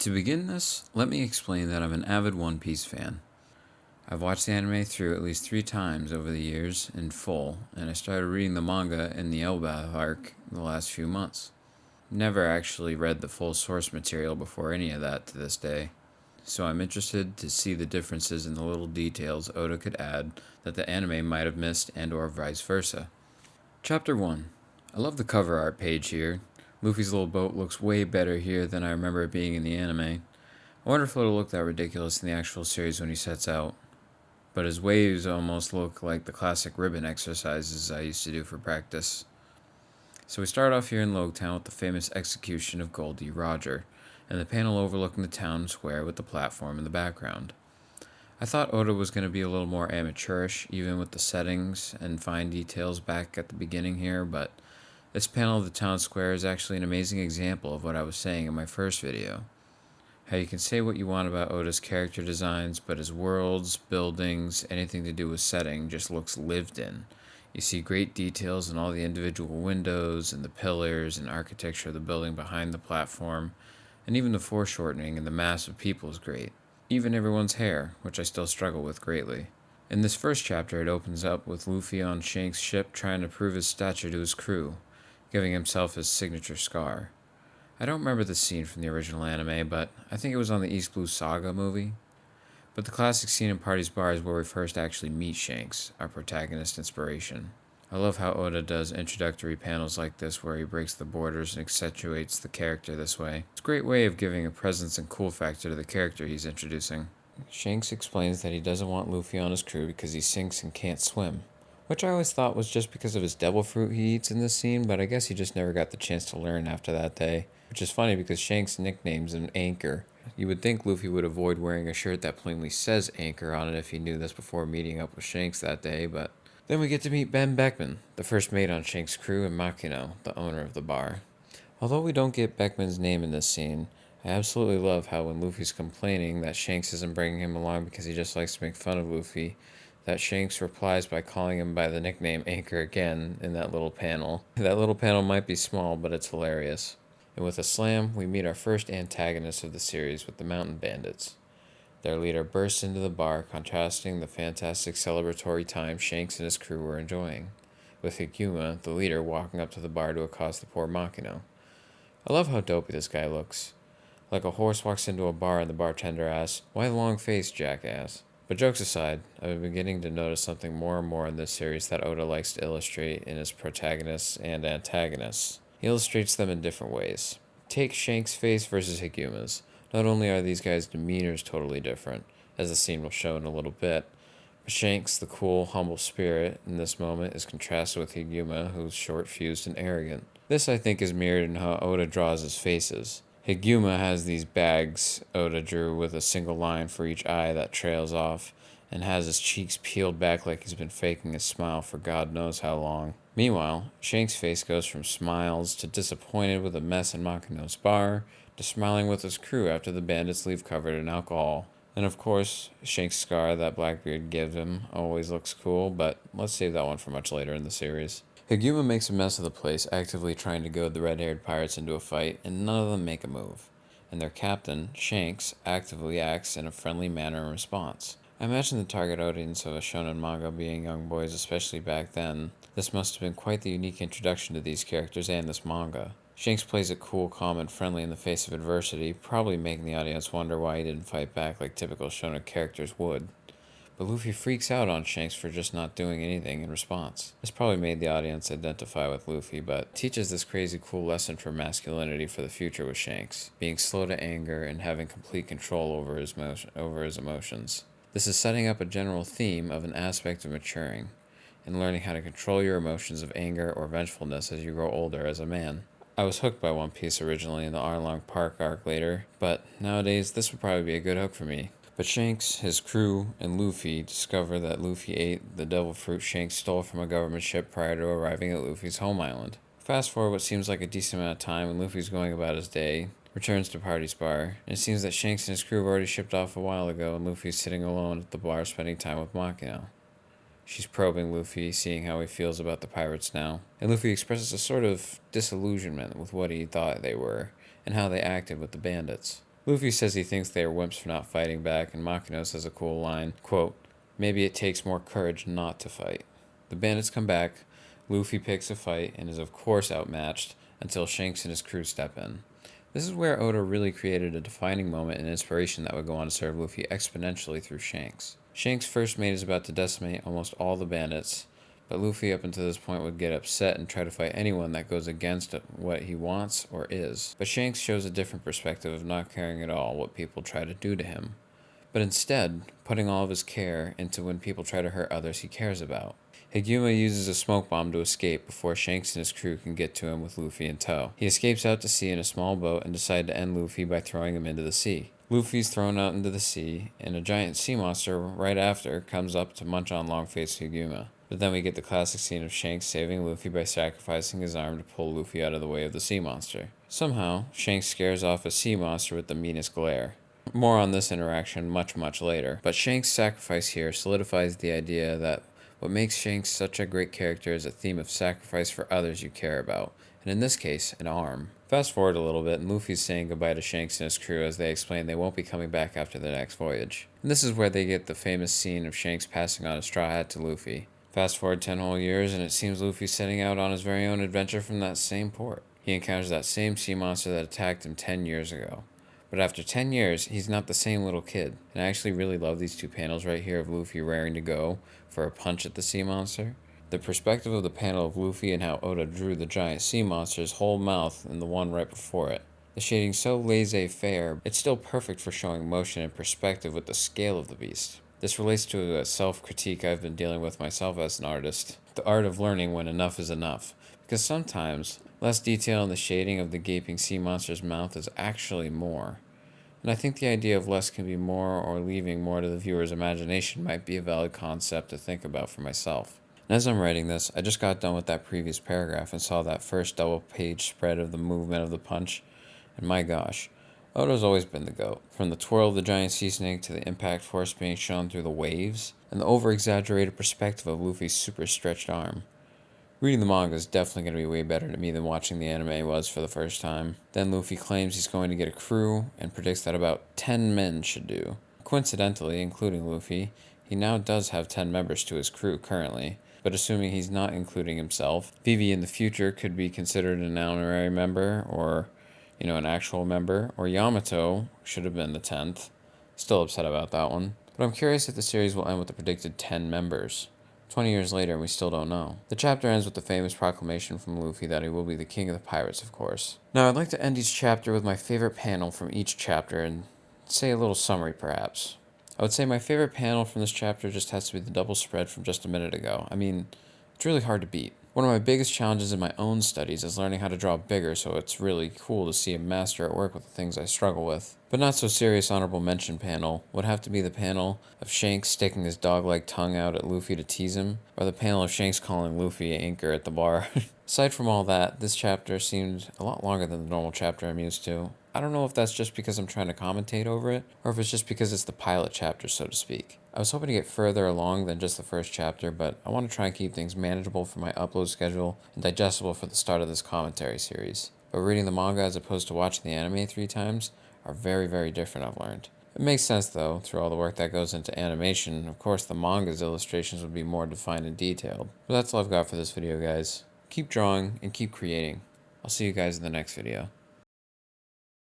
To begin this, let me explain that I'm an avid One Piece fan. I've watched the anime through at least 3 times over the years in full, and I started reading the manga in the Elbaf arc the last few months. Never actually read the full source material before any of that to this day, so I'm interested to see the differences in the little details Oda could add that the anime might have missed and or vice versa. Chapter 1. I love the cover art page here. Luffy's little boat looks way better here than I remember it being in the anime. I wonder if it'll look that ridiculous in the actual series when he sets out. But his waves almost look like the classic ribbon exercises I used to do for practice. So we start off here in Logtown with the famous execution of Goldie Roger, and the panel overlooking the town square with the platform in the background. I thought Oda was going to be a little more amateurish, even with the settings and fine details back at the beginning here, but this panel of the town square is actually an amazing example of what I was saying in my first video. How you can say what you want about Oda's character designs, but his worlds, buildings, anything to do with setting just looks lived in. You see great details in all the individual windows and the pillars and architecture of the building behind the platform, and even the foreshortening and the mass of people is great. Even everyone's hair, which I still struggle with greatly. In this first chapter, it opens up with Luffy on Shanks' ship trying to prove his stature to his crew, giving himself his signature scar. I don't remember the scene from the original anime, but I think it was on the East Blue Saga movie. But the classic scene in Party's Bar is where we first actually meet Shanks, our protagonist inspiration. I love how Oda does introductory panels like this where he breaks the borders and accentuates the character this way. It's a great way of giving a presence and cool factor to the character he's introducing. Shanks explains that he doesn't want Luffy on his crew because he sinks and can't swim, which I always thought was just because of his devil fruit he eats in this scene, but I guess he just never got the chance to learn after that day. Which is funny because Shanks nicknames him Anchor. You would think Luffy would avoid wearing a shirt that plainly says Anchor on it if he knew this before meeting up with Shanks that day, but then we get to meet Ben Beckman, the first mate on Shanks' crew, and Makino, the owner of the bar. Although we don't get Beckman's name in this scene, I absolutely love how when Luffy's complaining that Shanks isn't bringing him along because he just likes to make fun of Luffy, that Shanks replies by calling him by the nickname Anchor again in that little panel. That little panel might be small, but it's hilarious. And with a slam, we meet our first antagonist of the series with the Mountain Bandits. Their leader bursts into the bar, contrasting the fantastic celebratory time Shanks and his crew were enjoying, with Higuma, the leader, walking up to the bar to accost the poor Makino. I love how dopey this guy looks. Like a horse walks into a bar and the bartender asks, "Why the long face, jackass?" But jokes aside, I've been beginning to notice something more and more in this series that Oda likes to illustrate in his protagonists and antagonists. He illustrates them in different ways. Take Shanks' face versus Higuma's. Not only are these guys' demeanors totally different, as the scene will show in a little bit, but Shanks, the cool, humble spirit in this moment, is contrasted with Higuma, who's short-fused and arrogant. This, I think, is mirrored in how Oda draws his faces. Higuma has these bags Oda drew with a single line for each eye that trails off, and has his cheeks peeled back like he's been faking a smile for God knows how long. Meanwhile, Shanks' face goes from smiles to disappointed with a mess in Makino's bar, to smiling with his crew after the bandits leave covered in alcohol. And of course, Shanks' scar that Blackbeard gives him always looks cool, but let's save that one for much later in the series. Higuma makes a mess of the place, actively trying to goad the red-haired pirates into a fight, and none of them make a move. And their captain, Shanks, actively acts in a friendly manner in response. I imagine the target audience of a shonen manga being young boys, especially back then. This must have been quite the unique introduction to these characters and this manga. Shanks plays it cool, calm, and friendly in the face of adversity, probably making the audience wonder why he didn't fight back like typical shonen characters would. But Luffy freaks out on Shanks for just not doing anything in response. This probably made the audience identify with Luffy, but teaches this crazy cool lesson for masculinity for the future with Shanks, being slow to anger and having complete control over his emotions. This is setting up a general theme of an aspect of maturing, and learning how to control your emotions of anger or vengefulness as you grow older as a man. I was hooked by One Piece originally in the Arlong Park arc later, but nowadays this would probably be a good hook for me. But Shanks, his crew, and Luffy discover that Luffy ate the devil fruit Shanks stole from a government ship prior to arriving at Luffy's home island. Fast forward what seems like a decent amount of time and Luffy's going about his day, returns to Party's bar, and it seems that Shanks and his crew have already shipped off a while ago and Luffy's sitting alone at the bar spending time with Makino. She's probing Luffy, seeing how he feels about the pirates now, and Luffy expresses a sort of disillusionment with what he thought they were, and how they acted with the bandits. Luffy says he thinks they are wimps for not fighting back, and Makino says a cool line, quote, "Maybe it takes more courage not to fight." The bandits come back, Luffy picks a fight, and is of course outmatched until Shanks and his crew step in. This is where Oda really created a defining moment and inspiration that would go on to serve Luffy exponentially through Shanks. Shanks' first mate is about to decimate almost all the bandits, but Luffy up until this point would get upset and try to fight anyone that goes against what he wants or is. But Shanks shows a different perspective of not caring at all what people try to do to him, but instead putting all of his care into when people try to hurt others he cares about. Higuma uses a smoke bomb to escape before Shanks and his crew can get to him with Luffy in tow. He escapes out to sea in a small boat and decides to end Luffy by throwing him into the sea. Luffy's thrown out into the sea, and a giant sea monster right after comes up to munch on long-faced Higuma. But then we get the classic scene of Shanks saving Luffy by sacrificing his arm to pull Luffy out of the way of the sea monster. Somehow, Shanks scares off a sea monster with the meanest glare. More on this interaction much later, but Shanks' sacrifice here solidifies the idea that what makes Shanks such a great character is a theme of sacrifice for others you care about, and in this case, an arm. Fast forward a little bit, and Luffy's saying goodbye to Shanks and his crew as they explain they won't be coming back after the next voyage. And this is where they get the famous scene of Shanks passing on a straw hat to Luffy. Fast forward 10 whole years, and it seems Luffy's setting out on his very own adventure from that same port. He encounters that same sea monster that attacked him 10 years ago. But after 10 years, he's not the same little kid. And I actually really love these two panels right here of Luffy raring to go for a punch at the sea monster. The perspective of the panel of Luffy and how Oda drew the giant sea monster's whole mouth and the one right before it. The shading so laissez-faire, it's still perfect for showing motion and perspective with the scale of the beast. This relates to a self-critique I've been dealing with myself as an artist. The art of learning when enough is enough. Because sometimes, less detail in the shading of the gaping sea monster's mouth is actually more. And I think the idea of less can be more or leaving more to the viewer's imagination might be a valid concept to think about for myself. And as I'm writing this, I just got done with that previous paragraph and saw that first double-page spread of the movement of the punch, and my gosh, Oda's always been the GOAT. From the twirl of the giant sea snake to the impact force being shown through the waves, and the over-exaggerated perspective of Luffy's super stretched arm. Reading the manga is definitely going to be way better to me than watching the anime was for the first time. Then Luffy claims he's going to get a crew, and predicts that about 10 men should do. Coincidentally, including Luffy, he now does have 10 members to his crew currently, but assuming he's not including himself, Vivi in the future could be considered an honorary member, or an actual member, or Yamato should have been the 10th. Still upset about that one. But I'm curious if the series will end with the predicted 10 members. 20 years later, and we still don't know. The chapter ends with the famous proclamation from Luffy that he will be the king of the pirates, of course. Now, I'd like to end each chapter with my favorite panel from each chapter and say a little summary, perhaps. I would say my favorite panel from this chapter just has to be the double spread from just a minute ago. I mean, it's really hard to beat. One of my biggest challenges in my own studies is learning how to draw bigger, so it's really cool to see a master at work with the things I struggle with. But not so serious honorable mention panel would have to be the panel of Shanks sticking his dog-like tongue out at Luffy to tease him, or the panel of Shanks calling Luffy anchor at the bar. Aside from all that, this chapter seemed a lot longer than the normal chapter I'm used to. I don't know if that's just because I'm trying to commentate over it, or if it's just because it's the pilot chapter, so to speak. I was hoping to get further along than just the first chapter, but I want to try and keep things manageable for my upload schedule and digestible for the start of this commentary series. But reading the manga as opposed to watching the anime 3 times are very different, I've learned. It makes sense though, through all the work that goes into animation. Of course, the manga's illustrations would be more defined and detailed. But that's all I've got for this video, guys. Keep drawing and keep creating. I'll see you guys in the next video.